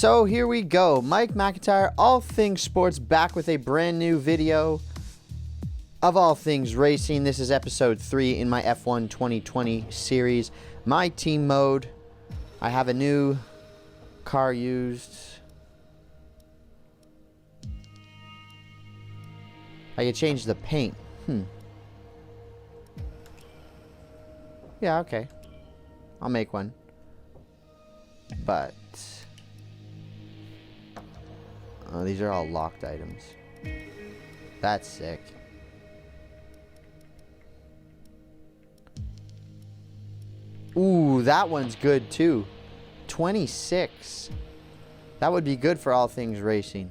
So here we go. Mike McIntyre, All Things Sports, back with a brand new video of All Things Racing. This is episode 3 in my F1 2020 series. My team mode. I have a new car used. I can change the paint. Yeah, okay. I'll make one. But oh, these are all locked items. That's sick. Ooh, that one's good too. 26. That would be good for All Things Racing.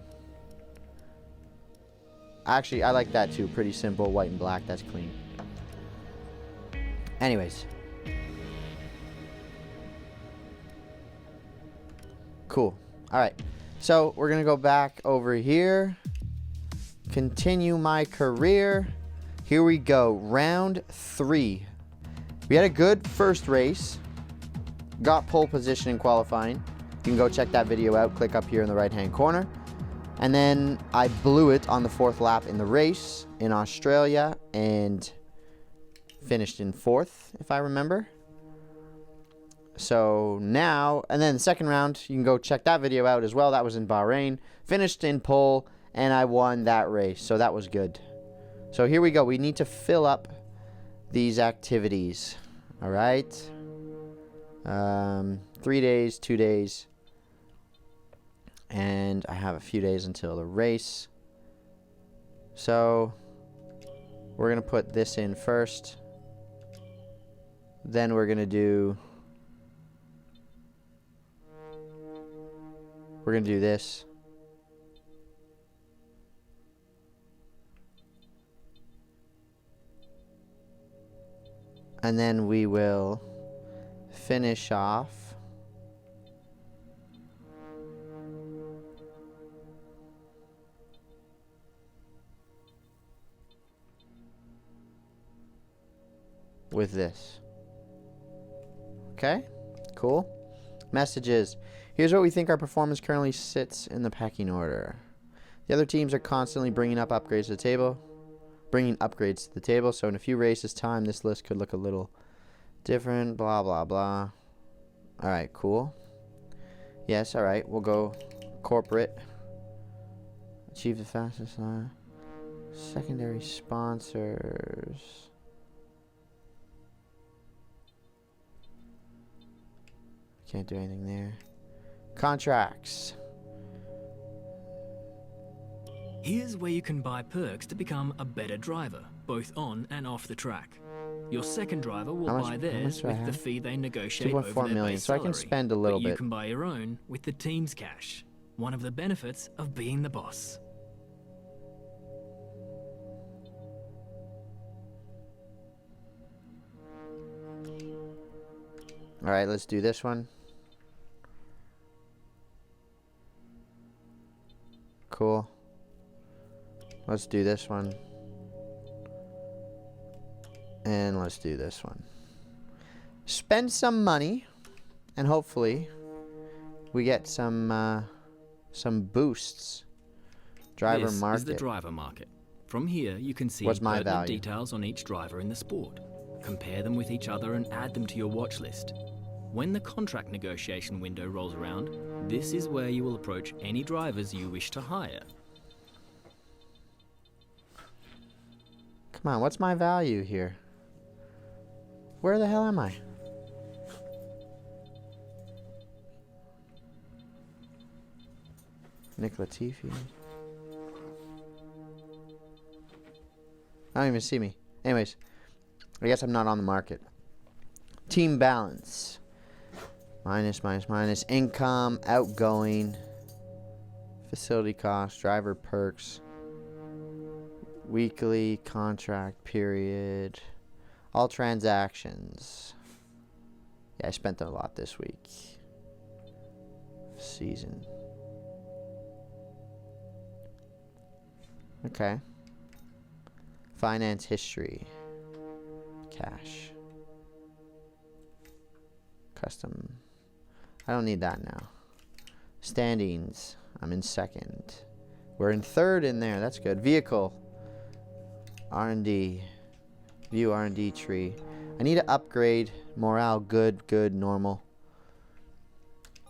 Actually, I like that too. Pretty simple, white and black. That's clean. Anyways. Cool. Alright. So, we're going to go back over here. Continue my career. Here we go. Round 3. We had a good first race. Got pole position in qualifying. You can go check that video out. Click up here in the right-hand corner. And then I blew it on the 4th lap in the race in Australia and finished in 4th, if I remember. So now, and then the second round, you can go check that video out as well. That was in Bahrain. Finished in pole, and I won that race. So that was good. So here we go. We need to fill up these activities. All right. 3 days, 2 days. And I have a few days until the race. So we're going to put this in first. Then we're going to do... We're going to do this. And then we will finish off with this. Okay, cool. Messages. Here's what we think our performance currently sits in the pecking order. The other teams are constantly bringing upgrades to the table. So in a few races time, this list could look a little different. Blah blah blah. All right, cool. Yes, all right. We'll go corporate. Achieve the fastest line. Secondary sponsors. Can't do anything there. Contracts. Here's where you can buy perks to become a better driver, both on and off the track. Your second driver will buy theirs with the fee they negotiate over their million, base so I salary, can spend a little but you bit. can buy your own with the team's cash. One of the benefits of being the boss. All right, let's do this one. Cool. Let's do this one. And let's do this one. Spend some money, and hopefully we get some boosts. Driver market. This is the driver market. From here, you can see pertinent details on each driver in the sport. Compare them with each other and add them to your watch list. When the contract negotiation window rolls around, this is where you will approach any drivers you wish to hire. Come on, what's my value here? Where the hell am I? Nick Latifi. I don't even see me. Anyways, I guess I'm not on the market. Team balance. Minus, minus, minus. Income, outgoing, facility costs, driver perks, weekly contract period, all transactions. Yeah, I spent a lot this week. Season. Okay. Finance history. Cash. Custom. I don't need that now. Standings. I'm in second. We're in third in there. That's good. Vehicle. R&D. View R&D tree. I need to upgrade. Morale, good, good, normal.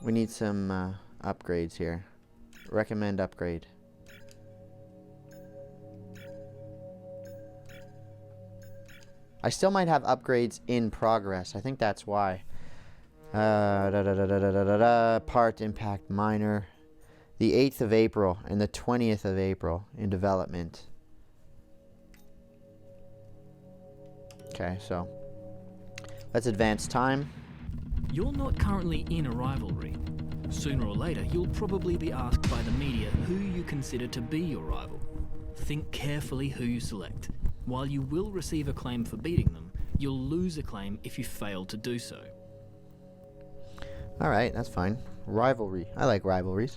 We need some upgrades here. Recommend upgrade. I still might have upgrades in progress. I think that's why. Part impact minor. The 8th of April and the 20th of April in development. Okay, so let's advance time. You're not currently in a rivalry. Sooner or later, you'll probably be asked by the media who you consider to be your rival. Think carefully who you select. While you will receive acclaim for beating them, you'll lose acclaim if you fail to do so. Alright, that's fine. Rivalry. I like rivalries.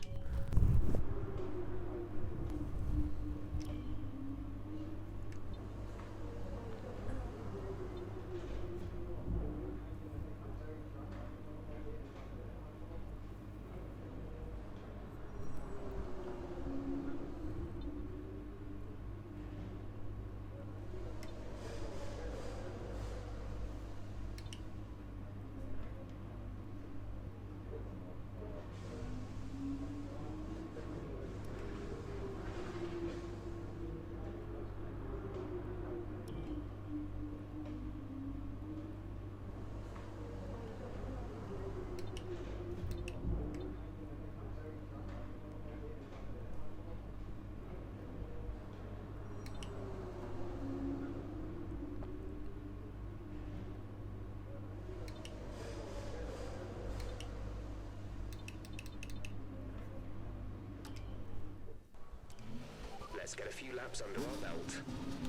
Let's get a few laps under our belt.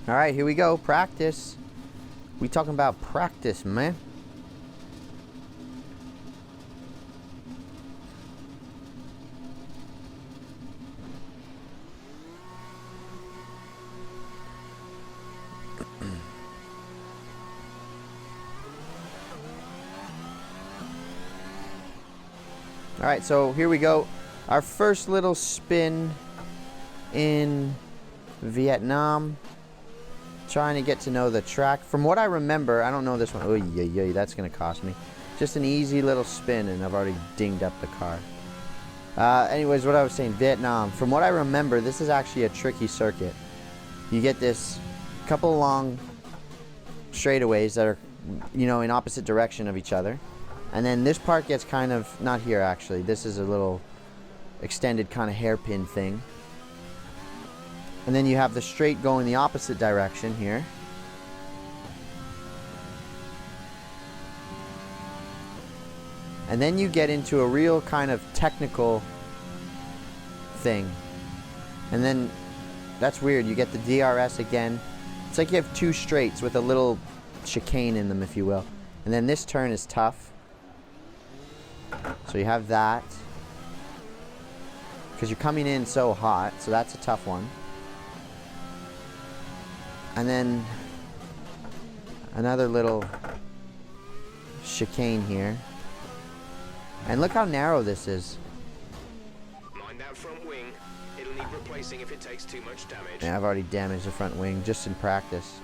All right, here we go. Practice. We talking about practice, man. All right, so here we go. Our first little spin in Vietnam. Trying to get to know the track. From what I remember, I don't know this one. Oh, yeah, that's going to cost me. Just an easy little spin, and I've already dinged up the car. Anyways, what I was saying, Vietnam. From what I remember, this is actually a tricky circuit. You get this couple long straightaways that are, you know, in opposite direction of each other. And then this part gets kind of, not here actually, this is a little extended kind of hairpin thing. And then you have the straight going the opposite direction here. And then you get into a real kind of technical thing. And then, that's weird, you get the DRS again. It's like you have two straights with a little chicane in them, if you will. And then this turn is tough. So you have that. Because you're coming in so hot, so that's a tough one. And then another little chicane here. And look how narrow this is. Mind that front wing. It'll need replacing if it takes too much damage. Yeah, I've already damaged the front wing just in practice.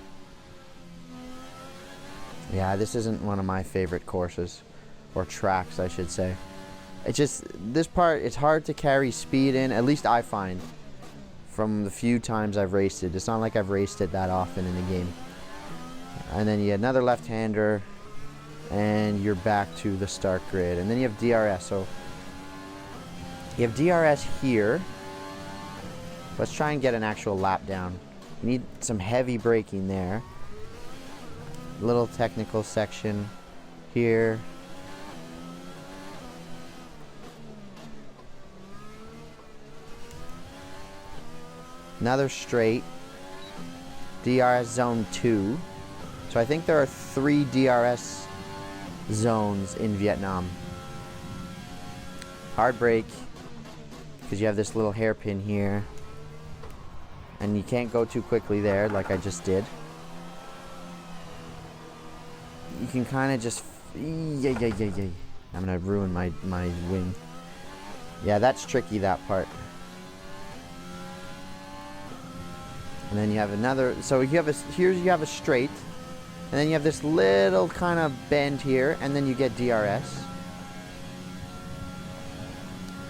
Yeah, this isn't one of my favorite courses. Or tracks, I should say. It's just, this part, it's hard to carry speed in, at least I find, from the few times I've raced it. It's not like I've raced it that often in the game. And then you get another left-hander, and you're back to the start grid. And then you have DRS, so you have DRS here. Let's try and get an actual lap down. You need some heavy braking there. Little technical section here. Another straight. DRS zone 2. So I think there are 3 DRS zones in Vietnam. Hard brake. Because you have this little hairpin here. And you can't go too quickly there like I just did. You can kind of just... I'm going to ruin my wing. Yeah, that's tricky, that part. And then you have another, so you have a, here you have a straight, and then you have this little kind of bend here, and then you get DRS.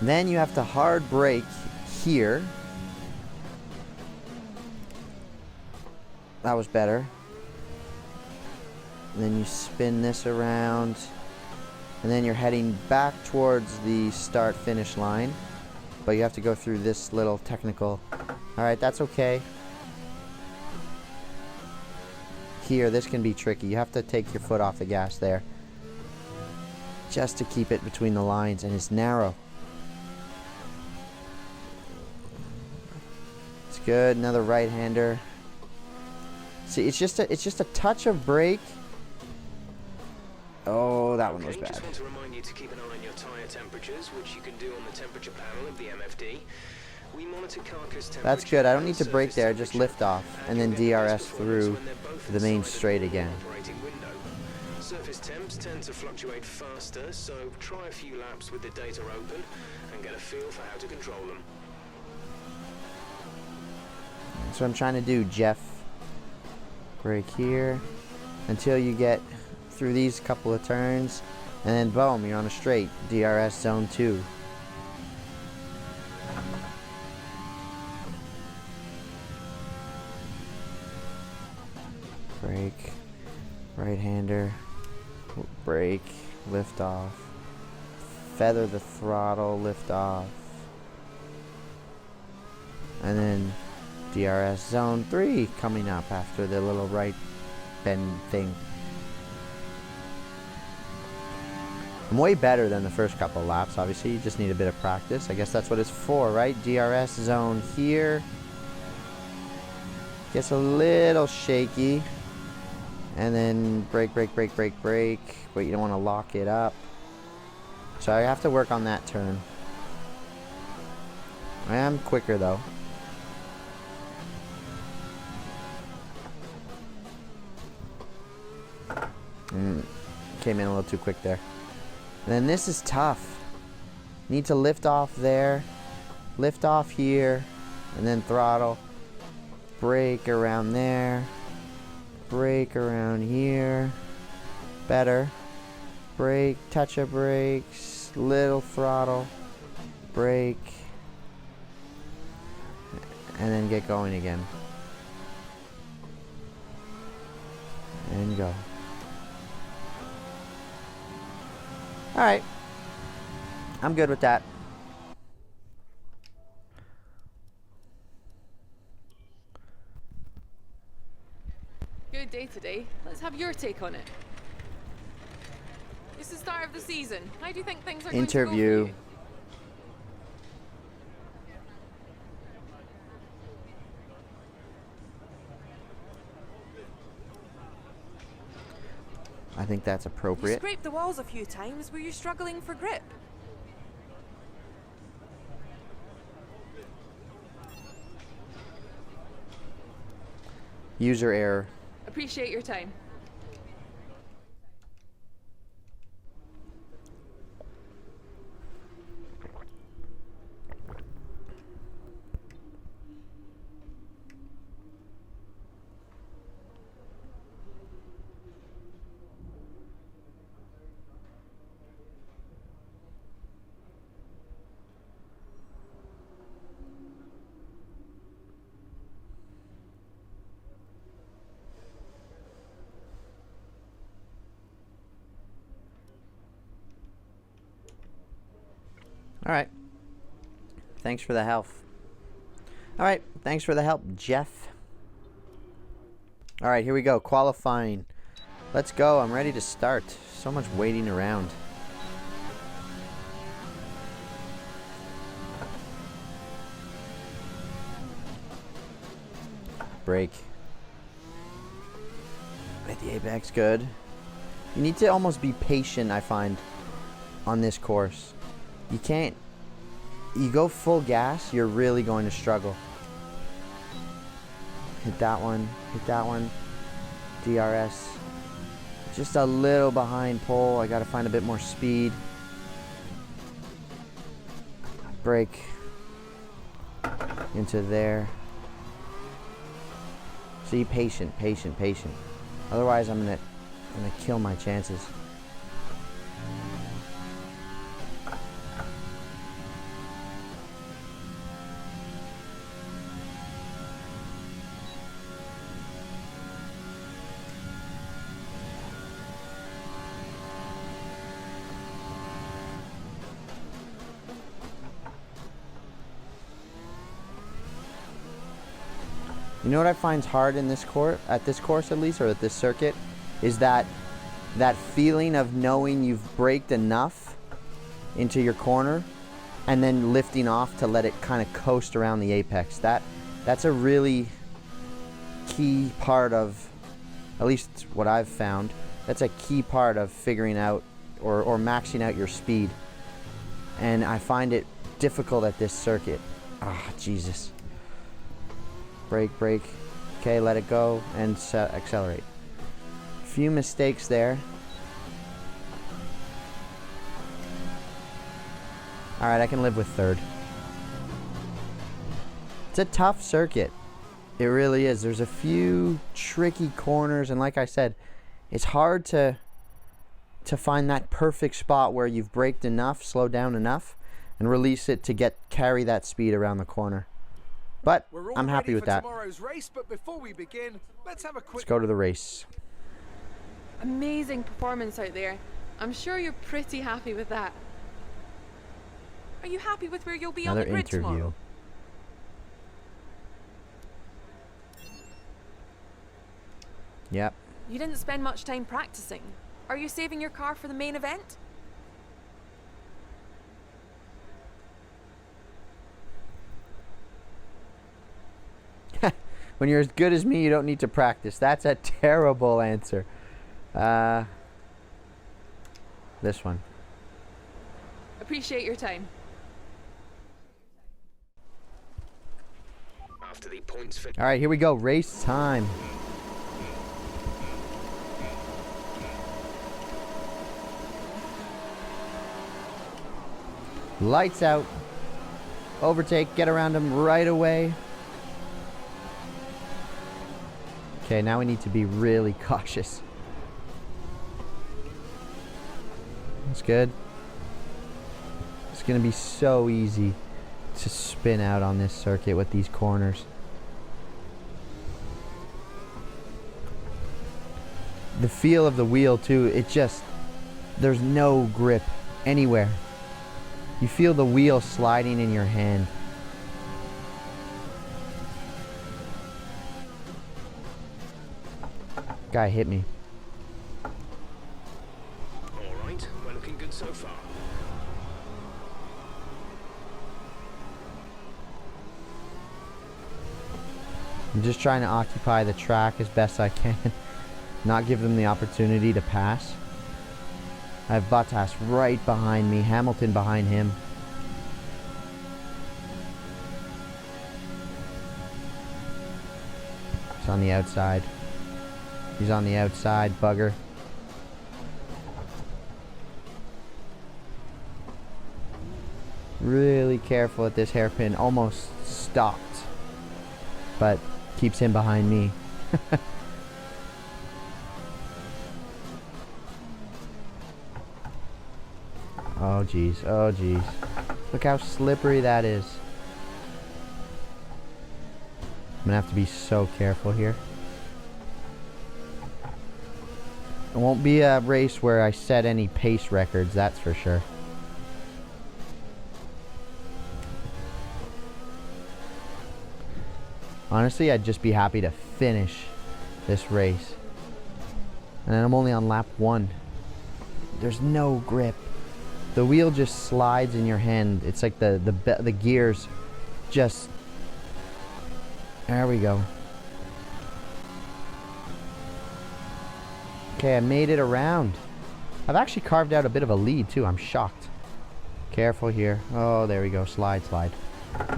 Then you have to hard brake here. That was better. And then you spin this around, and then you're heading back towards the start finish line, but you have to go through this little technical. Alright, that's okay. Here, this can be tricky. You have to take your foot off the gas there just to keep it between the lines, and it's narrow. It's good. Another right-hander. See, it's just a touch of brake. Oh, that one was bad. Just want to remind you to keep an eye on your tire temperatures, which you can do on the temperature panel of the MFD. We monitor carcass temperature. That's good. I don't need to brake there. Just lift off and then DRS through the main straight again. Surface temps tend to fluctuate faster, so try a few laps with the data open and get a feel for how to control them. That's what I'm trying to do, Jeff. Brake here until you get through these couple of turns, and then boom, you're on a straight. DRS zone 2. Brake, right-hander, brake, lift off, feather the throttle, lift off, and then DRS zone 3 coming up after the little right bend thing. I'm way better than the first couple laps. Obviously, you just need a bit of practice. I guess that's what it's for, right? DRS zone here. Gets a little shaky. And then brake, brake, brake, brake, brake. But you don't want to lock it up. So I have to work on that turn. I am quicker though. Came in a little too quick there. And then this is tough. Need to lift off there. Lift off here. And then throttle. Brake around there. Brake around here. Better. Brake, touch of brakes, little throttle, brake, and then get going again. And go. Alright. I'm good with that. Good day today. Let's have your take on it. It's the start of the season. How do you think things are going to go for you? I think that's appropriate. You scraped the walls a few times. Were you struggling for grip? User error. Appreciate your time. Alright. Thanks for the help. Alright, thanks for the help, Jeff. Alright, here we go. Qualifying. Let's go. I'm ready to start. So much waiting around. Brake. Right, the apex, good. You need to almost be patient, I find, on this course. You can't, you go full gas, you're really going to struggle. Hit that one, DRS. Just a little behind pole, I gotta find a bit more speed. brake into there. See, patient. Otherwise, I'm gonna kill my chances. You know what I find hard in this course, at least, or at this circuit, is that feeling of knowing you've braked enough into your corner and then lifting off to let it kind of coast around the apex. That's a really key part of, at least what I've found, that's a key part of figuring out or maxing out your speed. And I find it difficult at this circuit. Ah, Jesus. Brake. Okay, let it go and accelerate. Few mistakes there. Alright, I can live with third. It's a tough circuit. It really is. There's a few tricky corners, and like I said, it's hard to find that perfect spot where you've braked enough, slowed down enough, and release it to carry that speed around the corner. But I'm happy with that. Race, but before we begin, let's go to the race. Amazing performance out there. I'm sure you're pretty happy with that. Are you happy with where you'll be on the grid tomorrow? Yep. You didn't spend much time practicing. Are you saving your car for the main event? When you're as good as me, you don't need to practice. That's a terrible answer. This one. Appreciate your time. After the points All right, here we go. Race time. Lights out. Overtake. Get around him right away. Okay, now we need to be really cautious. That's good. It's going to be so easy to spin out on this circuit with these corners. The feel of the wheel too, there's no grip anywhere. You feel the wheel sliding in your hand. Guy hit me. All right, we're looking good so far. I'm just trying to occupy the track as best I can. Not give them the opportunity to pass. I have Bottas right behind me, Hamilton behind him. He's on the outside. He's on the outside, bugger. Really careful at this hairpin. Almost stopped. But keeps him behind me. Oh geez, oh geez. Look how slippery that is. I'm gonna have to be so careful here. It won't be a race where I set any pace records, that's for sure. Honestly, I'd just be happy to finish this race. And I'm only on lap 1. There's no grip. The wheel just slides in your hand. It's like the gears just... There we go. Okay, I made it around. I've actually carved out a bit of a lead too. I'm shocked. Careful here. Oh, there we go. Slide, slide.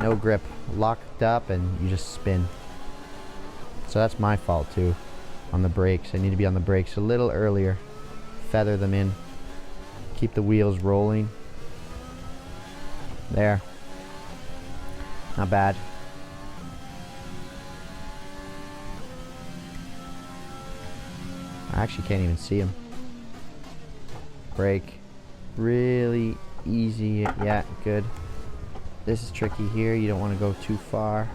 No grip. Locked up and you just spin. So that's my fault too. On the brakes. I need to be on the brakes a little earlier. Feather them in. Keep the wheels rolling. There. Not bad. I actually can't even see him. Brake. Really easy. Yeah, good. This is tricky here. You don't want to go too far.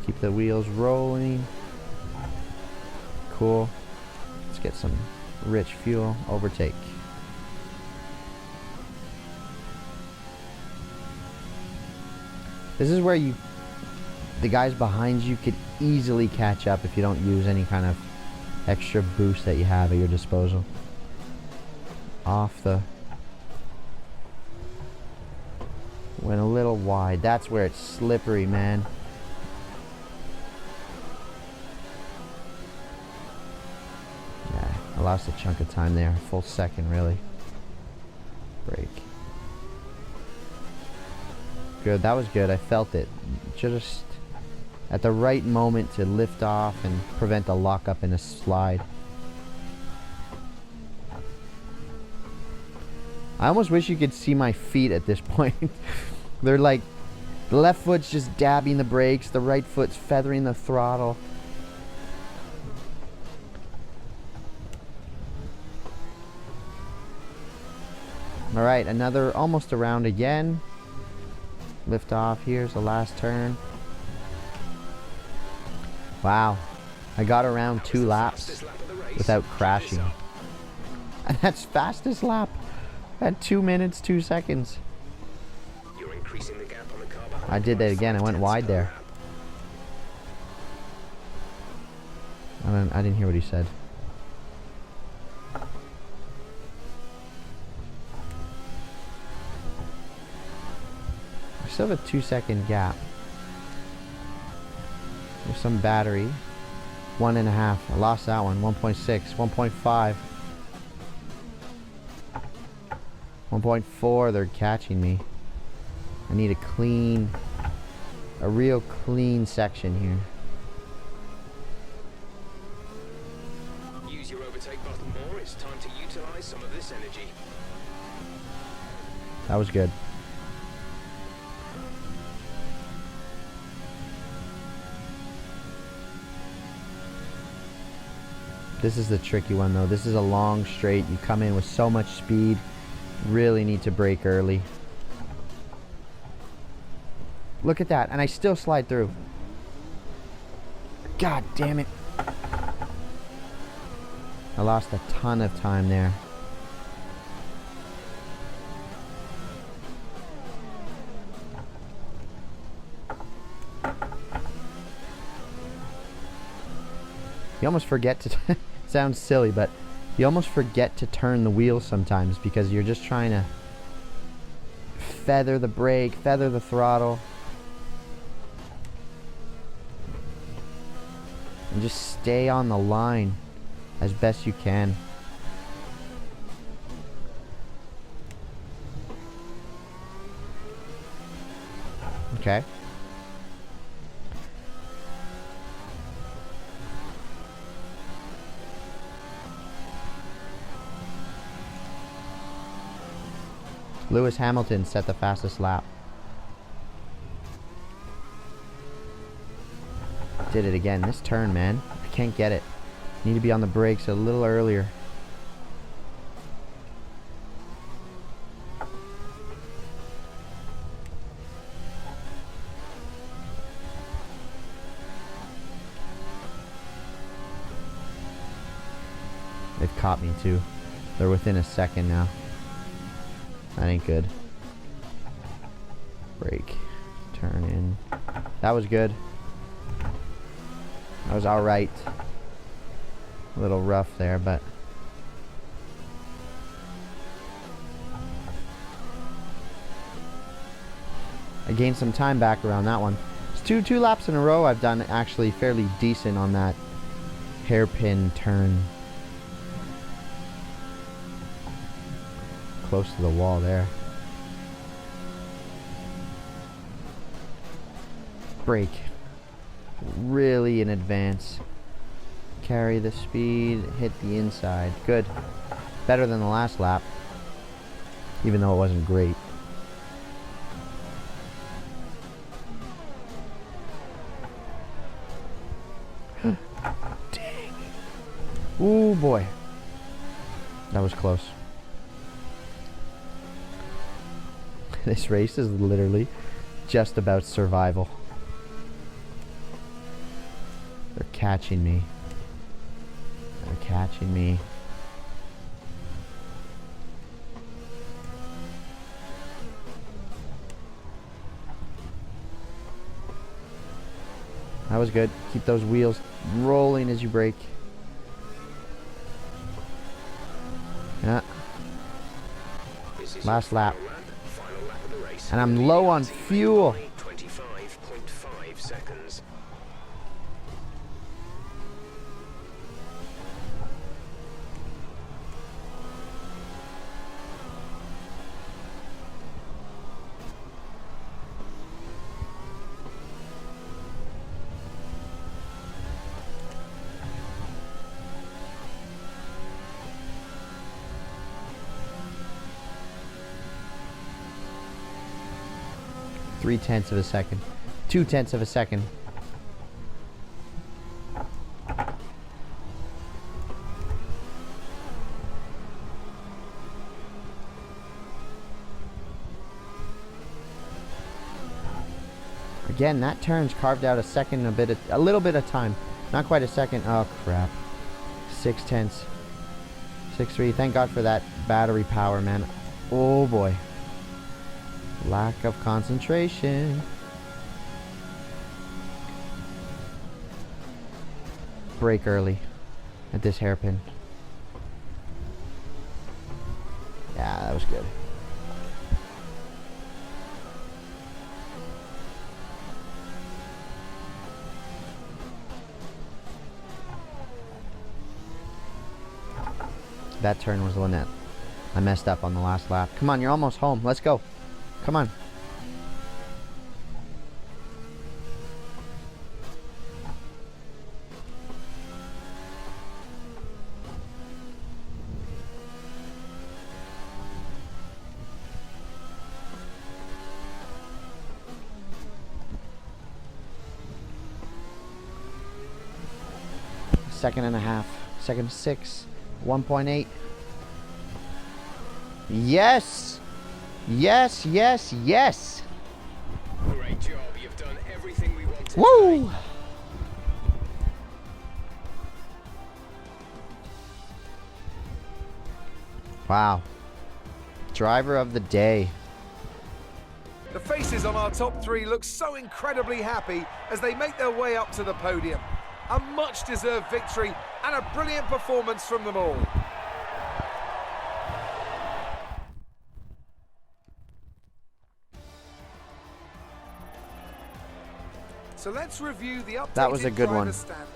Keep the wheels rolling. Cool. Let's get some rich fuel. Overtake. This is where the guys behind you could easily catch up if you don't use any kind of extra boost that you have at your disposal. Off the... Went a little wide. That's where it's slippery, man. Yeah, I lost a chunk of time there. A full second, really. Brake. Good, that was good. I felt it. Just at the right moment to lift off and prevent a lockup in a slide. I almost wish you could see my feet at this point. They're like, the left foot's just dabbing the brakes, the right foot's feathering the throttle. Alright, another almost around again. Lift off. Here's the last turn. Wow. I got around 2 laps without crashing. And that's fastest lap. At 2 minutes, 2 seconds. You're increasing the gap on the car behind. I did that again. I went wide there. I didn't hear what he said. I still have a 2-second gap. There's some battery. 1.5. I lost that one. 1.6. 1.5. 1.4. They're catching me. I need a real clean section here. Use your overtake button more. It's time to utilize some of this energy. That was good. This is the tricky one though. This is a long straight. You come in with so much speed. Really need to brake early. Look at that. And I still slide through. God damn it. I lost a ton of time there. You almost forget to... sounds silly, but you almost forget to turn the wheel sometimes because you're just trying to feather the brake, feather the throttle, and just stay on the line as best you can. Okay. Lewis Hamilton set the fastest lap. Did it again. This turn, man. I can't get it. Need to be on the brakes a little earlier. They've caught me too. They're within a second now. That ain't good. Brake. Turn in. That was good. That was alright. A little rough there, but... I gained some time back around that one. It's two laps in a row I've done actually fairly decent on that hairpin turn. Close to the wall there. Brake. Really in advance. Carry the speed, hit the inside. Good. Better than the last lap. Even though it wasn't great. Dang. Ooh, boy. That was close. This race is literally just about survival. They're catching me. They're catching me. That was good. Keep those wheels rolling as you brake. Yeah. Last lap. And I'm low on fuel. 25.5 seconds. Three-tenths of a second. 2/10 of a second. Again, that turn's carved out a second, a little bit of time. Not quite a second. Oh crap. 6/10. 6.3. Thank God for that battery power, man. Oh boy. Lack of concentration. Brake early at this hairpin. Yeah, that was good. That turn was the one that I messed up on the last lap. Come on, you're almost home. Let's go. Come on. Second and a half. Second 6. 1.8. Yes! Yes, yes, yes! Great job. You've done everything we wanted. Woo! Wow. Driver of the day. The faces on our top three look so incredibly happy as they make their way up to the podium. A much-deserved victory and a brilliant performance from them all. So let's review the updated That was a good one. standings.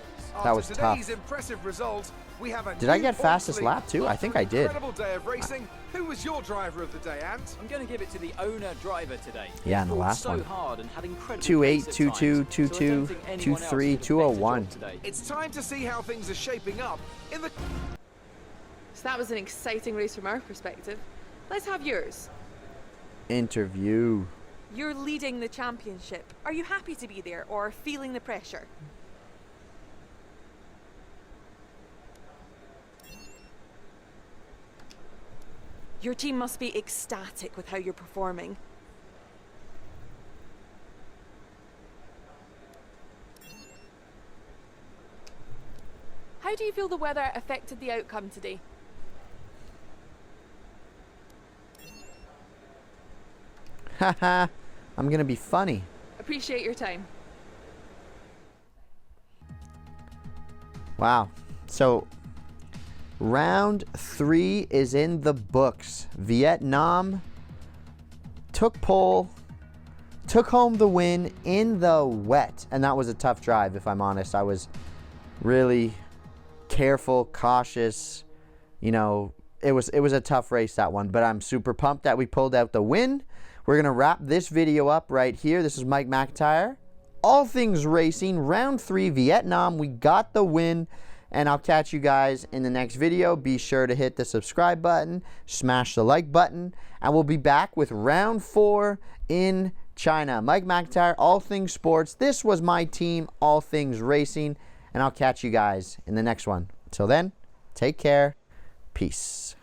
That was tough. Today's impressive result, we have a Did I new get fastest Opus lap too? I think I did. Incredible day of racing. Who was your driver of the day, Ant? I'm going to give it to the owner driver today. Yeah, in the He fought last so one. hard and had incredible 2.8, pace at 2.2, times, so I 2.2, don't think anyone else 2.3, did a better 2.01. job today. It's time to see how things are shaping up in the... So that was an exciting race from our perspective. Let's have yours. Interview. You're leading the championship. Are you happy to be there or feeling the pressure? Your team must be ecstatic with how you're performing. How do you feel the weather affected the outcome today? Haha, I'm gonna be funny. Appreciate your time. Wow. So, round 3 is in the books. Vietnam took pole, took home the win in the wet. And that was a tough drive, if I'm honest. I was really careful, cautious. You know, it was a tough race, that one. But I'm super pumped that we pulled out the win. We're going to wrap this video up right here. This is Mike McIntyre. All Things Racing, round 3, Vietnam. We got the win. And I'll catch you guys in the next video. Be sure to hit the subscribe button, smash the like button, and we'll be back with round 4 in China. Mike McIntyre, All Things Sports. This was my team, All Things Racing. and I'll catch you guys in the next one. Till then, take care. Peace.